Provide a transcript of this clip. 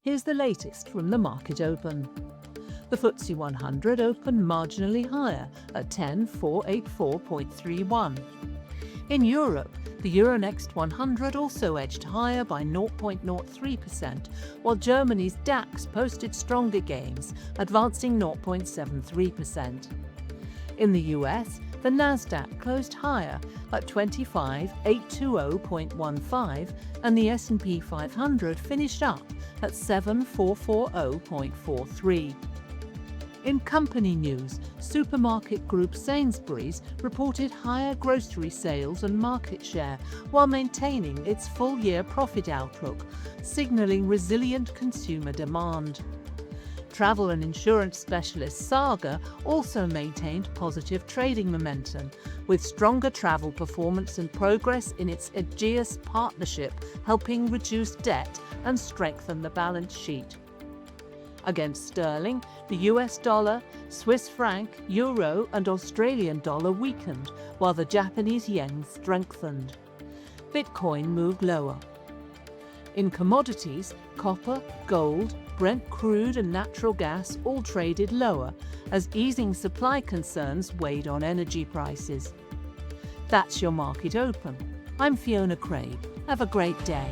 Here's the latest from the market open. The FTSE 100 opened marginally higher at 10,484.31. In Europe, the Euronext 100 also edged higher by 0.03%, while Germany's DAX posted stronger gains, advancing 0.73%. In the US, the Nasdaq closed higher at 25,820.15, and the S&P 500 finished up at 7,440.43. In company news, supermarket group Sainsbury's reported higher grocery sales and market share while maintaining its full-year profit outlook, signaling resilient consumer demand. Travel and insurance specialist Saga also maintained positive trading momentum, with stronger travel performance and progress in its Ageas partnership helping reduce debt and strengthen the balance sheet. Against sterling, the US dollar, Swiss franc, euro and Australian dollar weakened, while the Japanese yen strengthened. Bitcoin moved lower. In commodities, copper, gold, Brent crude and natural gas all traded lower as easing supply concerns weighed on energy prices. That's your market open. I'm Fiona Craig. Have a great day.